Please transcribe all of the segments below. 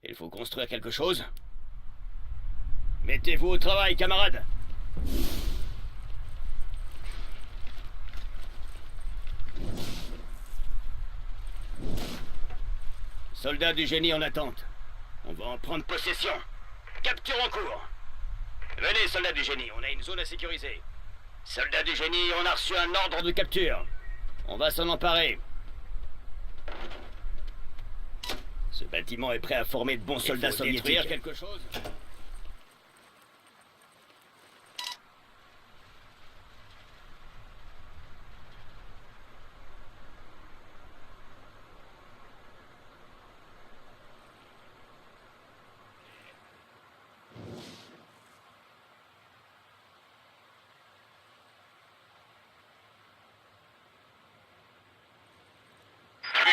Il faut construire quelque chose. Mettez-vous au travail, camarades. Soldats du génie en attente. On va en prendre possession. Capture en cours. Venez, soldats du génie, on a une zone à sécuriser. Soldats du génie, on a reçu un ordre de capture. On va s'en emparer. Ce bâtiment est prêt à former de bons soldats soviétiques. Détruire quelque chose ?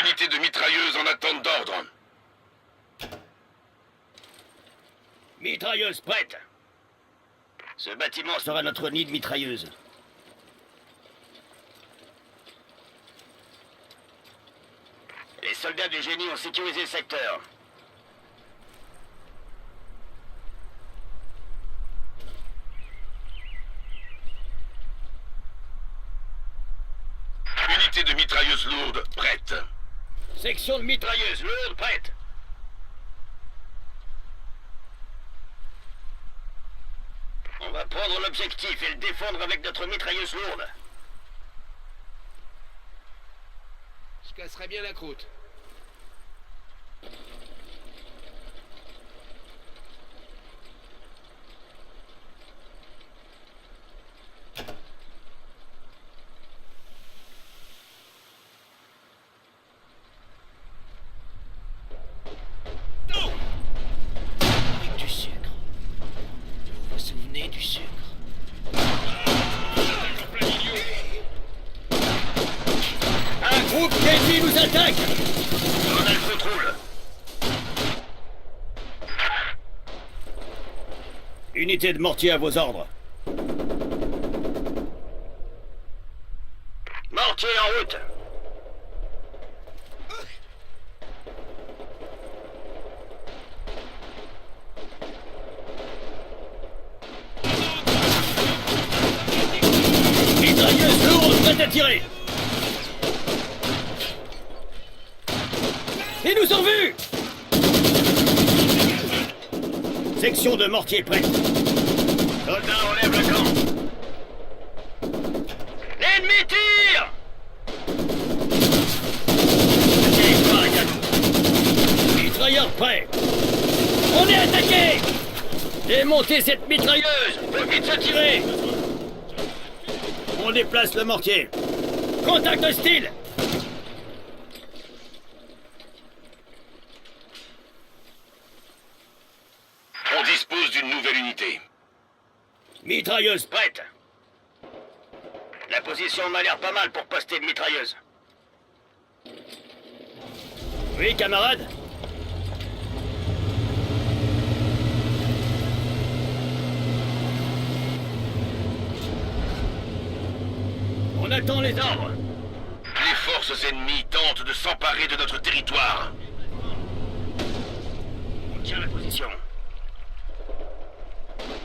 Unité de mitrailleuse en attente d'ordre. Mitrailleuse prête. Ce bâtiment sera notre nid de mitrailleuse. Les soldats du génie ont sécurisé le secteur. Unité de mitrailleuse lourde prête. Section de mitrailleuse lourde prête. On va prendre l'objectif et le défendre avec notre mitrailleuse lourde. Je casserai bien la croûte. Avec du sucre. Vous vous souvenez du sucre? Un groupe Kenji nous attaque! On a le contrôle. Unité de mortier à vos ordres. Mortier en route. Mitrailleuse lourde prête à tirer. Ils nous ont vus! Section de mortier prête. Soldats, on lève le camp. L'ennemi tire! Mitrailleur prêt. On est attaqué! Démontez cette mitrailleuse! Faut vite se tirer! On déplace le mortier. Contact hostile! On dispose d'une nouvelle unité. Mitrailleuse prête. La position m'a l'air pas mal pour poster de mitrailleuse. Oui, camarade? On attend les ordres. Les forces ennemies tentent de s'emparer de notre territoire. On tient la position.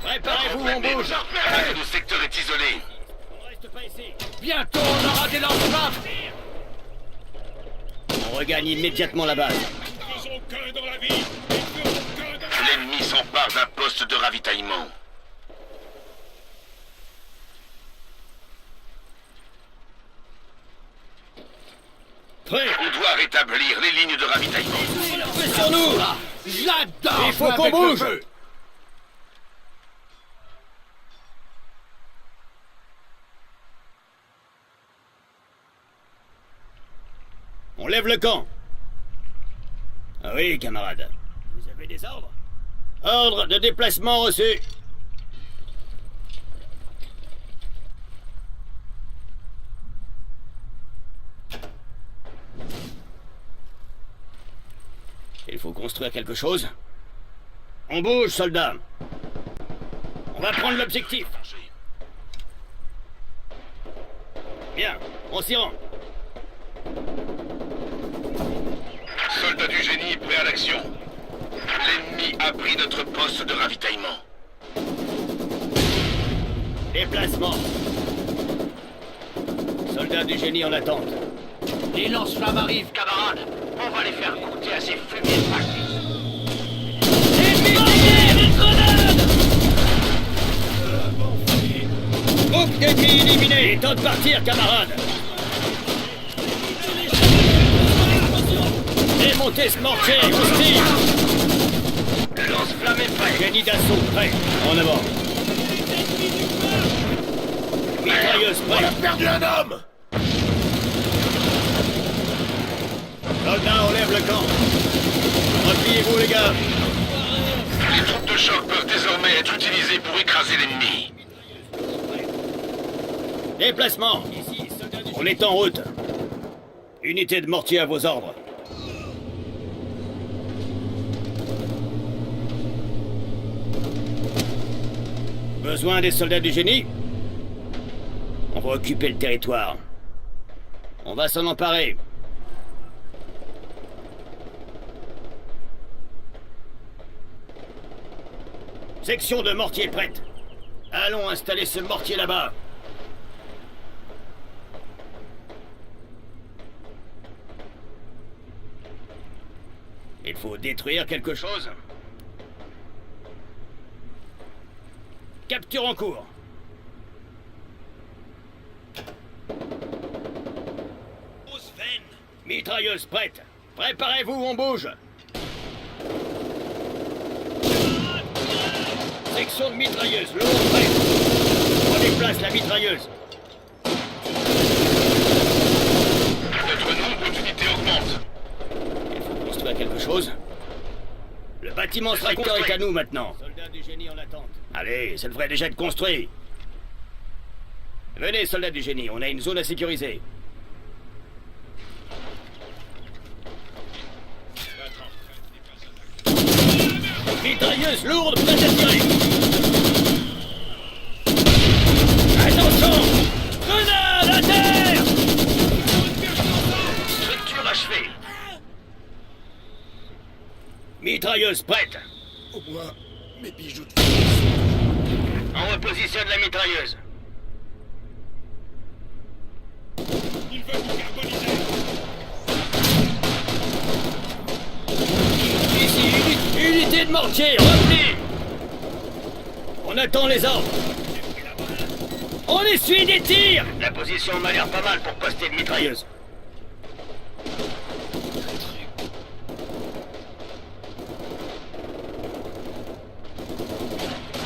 Préparez-vous, on bouge. Le secteur est isolé. On reste pas ici. Bientôt, on aura des lance-flammes. On regagne immédiatement la base. L'ennemi s'empare d'un poste de ravitaillement. Prêt. On doit rétablir les lignes de ravitaillement. Feu sur nous. J'adore. Il faut jouer qu'on avec le bouge. feu. On lève le camp. Ah oui, camarade. Vous avez des ordres? Ordre de déplacement reçu. Il faut construire quelque chose. On bouge, soldats. On va prendre l'objectif. Bien, on s'y rend. Soldats du génie prêts à l'action. poste de ravitaillement. Déplacement. Soldats du génie en attente. Les lance-flammes arrivent, camarades. On va les faire goûter à ces fumiers de practice. Groupe d'ennemis éliminé. Temps de partir, camarades. Démontez ce mortier, hostile. Le lance-flamme est prêt. Génie d'assaut prêt. En avant. Mitrailleuse prête. perdu un homme. Soldats, on lève le camp. Repliez-vous, les gars. Les troupes de choc peuvent désormais être utilisées pour écraser l'ennemi. Déplacement. On est en route. Unité de mortier à vos ordres. Besoin des soldats du génie? On va occuper le territoire. On va s'en emparer. Section de mortier prête. Allons installer ce mortier là-bas. Il faut détruire quelque chose. Capture en cours. Mitrailleuse prête. Préparez-vous, on bouge. Section de mitrailleuse, lourde prête. On déplace la mitrailleuse. Notre nombre d'unités augmente. Il faut construire quelque chose. Le bâtiment sera construit est à nous maintenant. Soldats du génie en attente. Allez, ça devrait déjà être construit. Venez, soldats du génie, on a une zone à sécuriser. Mitrailleuse lourde, prête à tirer. Attention! Grenade à terre! Structure achevée. Mitrailleuse prête. Au moins, mes bijoux de... On repositionne la mitrailleuse. Il veut vous carboniser. Ici, unité de mortier, revenez! On attend les ordres. On essuie des tirs! La position m'a l'air pas mal pour poster une mitrailleuse.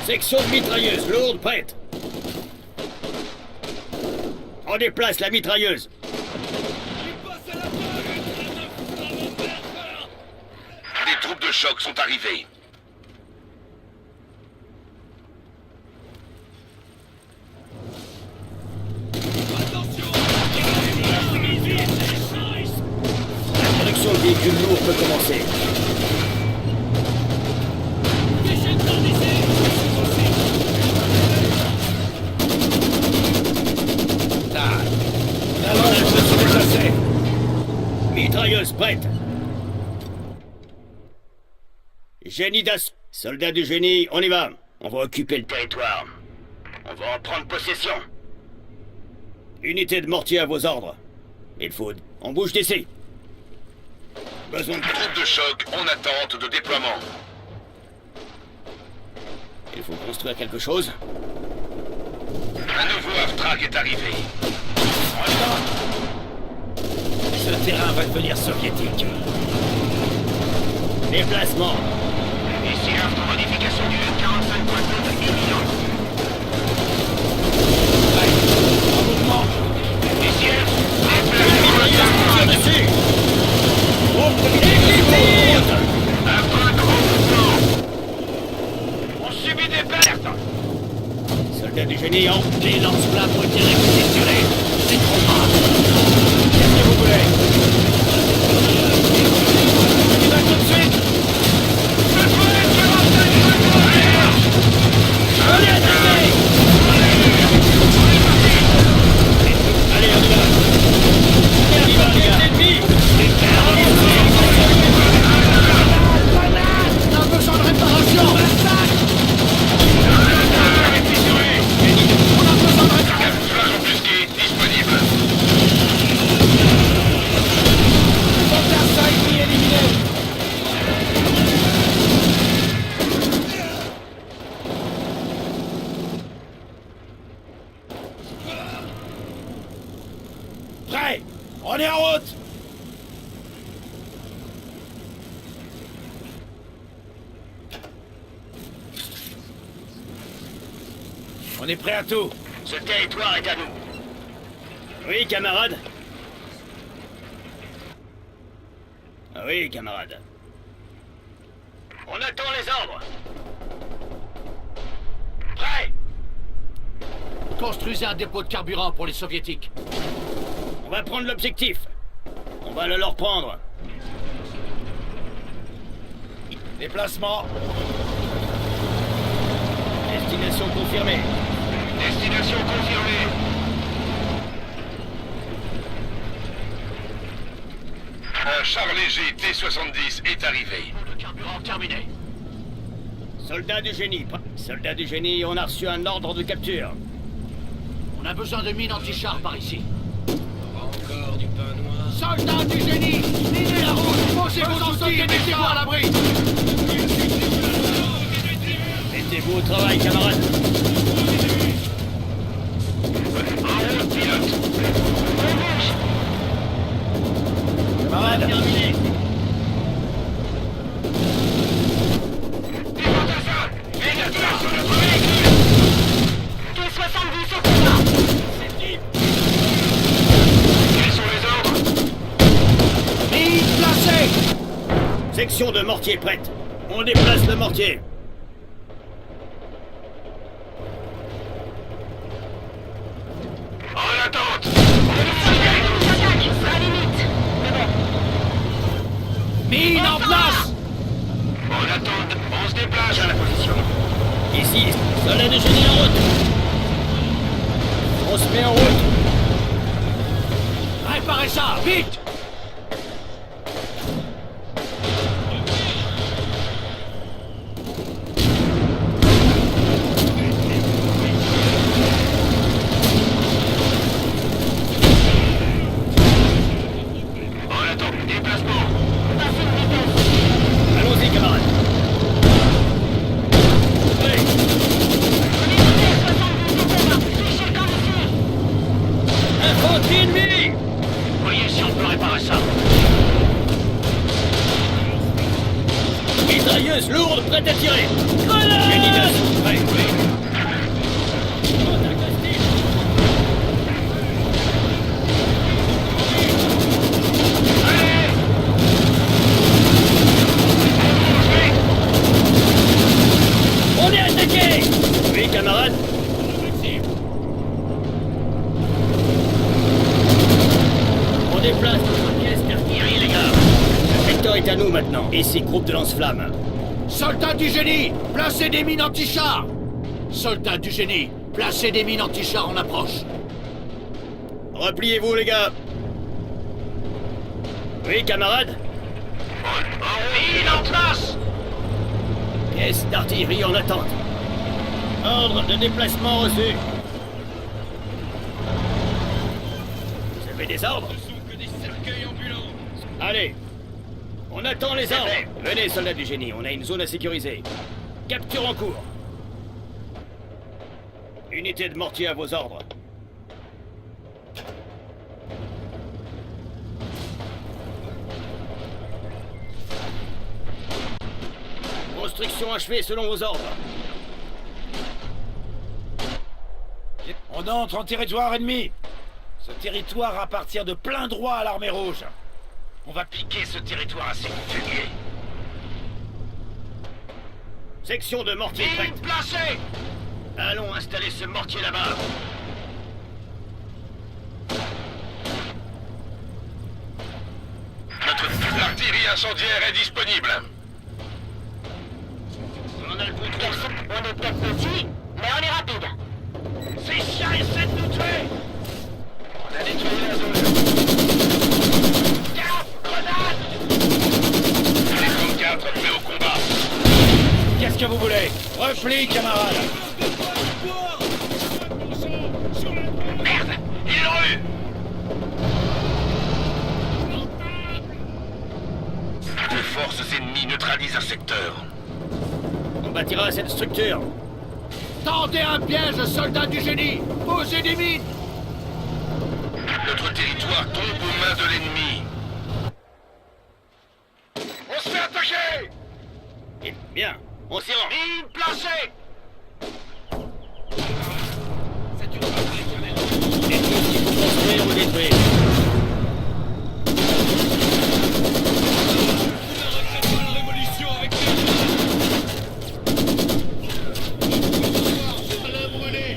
Section de mitrailleuse, lourde, prête. On déplace la mitrailleuse. Des troupes de choc sont arrivées. La production de véhicules lourds peut commencer. Mitrailleuse prête. Génie d'assaut. Soldats du génie, on y va. On va occuper le territoire. On va en prendre possession. Unité de mortier à vos ordres. Il faut... On bouge d'ici. Besoin de... Troupes de choc en attente de déploiement. Il faut construire quelque chose. Un nouveau half-track est arrivé. Ce terrain va devenir soviétique. Déplacement. Ici, modification du 45.2 imminente. En mouvement. Ici, Tire dessus. Groupe de mitrailleuse. un point gros mouvement. On subit des pertes. Soldats du génie en... Les lance-flammes ont été réquisitionnés. C'est trop grave. Qu'est-ce que vous voulez? On y va tout de suite. Allez, attaquez! Allez, on y va! On y va, les gars! Un besoin de réparation. On est prêt à tout. Ce territoire est à nous. Oui, camarade. Oui, camarade. On attend les ordres. Prêt. Construisez un dépôt de carburant pour les soviétiques. On va prendre l'objectif. On va le leur prendre. Déplacement. Destination confirmée. Destination confirmée. Un char léger T-70 est arrivé. Le carburant terminé. Soldats du génie. Soldats du génie, on a reçu un ordre de capture. On a besoin de mines anti-chars par ici. Encore du pain noir. Soldats du génie, minez la route, posez vos outils et mettez-vous à l'abri. Mettez-vous au travail, camarades. En route, pilote. Camarades, terminé. Des fantassins. Immédiatement sur notre véhicule. T-70 au combat. Quels sont les ordres? Mines placées. Section de mortier prête. On déplace le mortier. En attente. Attaque, à la limite. Mais bon. Mines en place. En attente. On se déplace à la position. Ici, soldats du génie en route. On se met en route. Réparez ça, vite. En attente. Déplacement. Passez une vitesse. Allons-y, camarades. Oui. Prenez le T-70 au combat. Fichez le camp ici. Infanterie ennemie. Voyez si on peut réparer ça. Mitrailleuse lourde prête à tirer. Génie d'assaut prêt. Contact hostile. On est attaqué. Oui, camarades. On déplace notre pièce d'artillerie, les gars. Le secteur est à nous maintenant. Ici, groupe de lance-flammes. Soldats du génie, placez des mines anti-chars. Soldats du génie, placez des mines anti-chars en approche. Repliez-vous, les gars. Oui, camarades. Mines en place. Pièce d'artillerie en attente. Ordre de déplacement reçu. Vous avez des ordres? Ce sont que des cercueils ambulants. Allez. On attend les ordres. Venez, soldats du génie, on a une zone à sécuriser. Capture en cours. Unité de mortier à vos ordres. Construction achevée selon vos ordres. On entre en territoire ennemi. Ce territoire appartient de plein droit à l'armée rouge. On va piquer ce territoire à ses coutumiers. Section de mortier Mines prête. placées. Allons installer ce mortier là-bas. L'artillerie incendiaire est disponible. On a le contrôle. On est peut-être petit, mais on est rapide. Ces chiens essaient de nous tuer. On a détruit la zone. Garde, grenade. Les 34 prêts au combat. Qu'est-ce que vous voulez? Repli, camarades. Merde, ils l'ont eu. Les forces ennemies neutralisent un secteur. On bâtira cette structure. Tendez un piège, soldats du génie. Posez des mines. Notre territoire tombe aux mains de l'ennemi. On se fait attaquer. Et bien, on s'y rend. Mines placées. retrouver. Vous n'arrêterez pas la révolution avec les... Alain brûlé.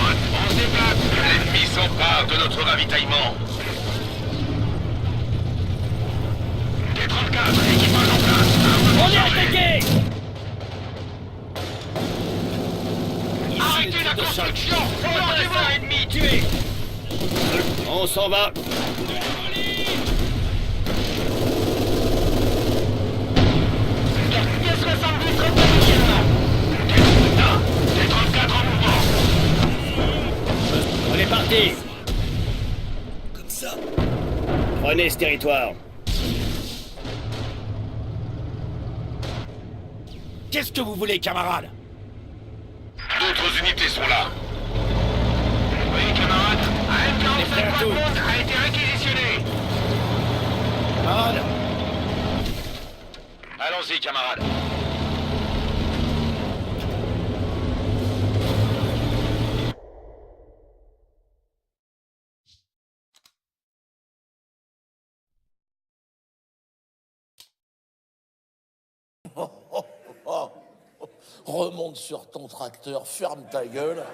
On se déplace. L'ennemi s'empare de notre ravitaillement. T-34, équipage en place. On est attaqué! Arrêtez la construction! Fantassin ennemi tué! On s'en va! T-70 repositionnement. T-34 en mouvement. On est parti! Comme ça. Prenez ce territoire. Qu'est-ce que vous voulez, camarades? D'autres unités sont là. Oui, camarade. prêts à tout. a été réquisitionné. Camarades? Allons-y, camarades. Remonte sur ton tracteur, ferme ta gueule.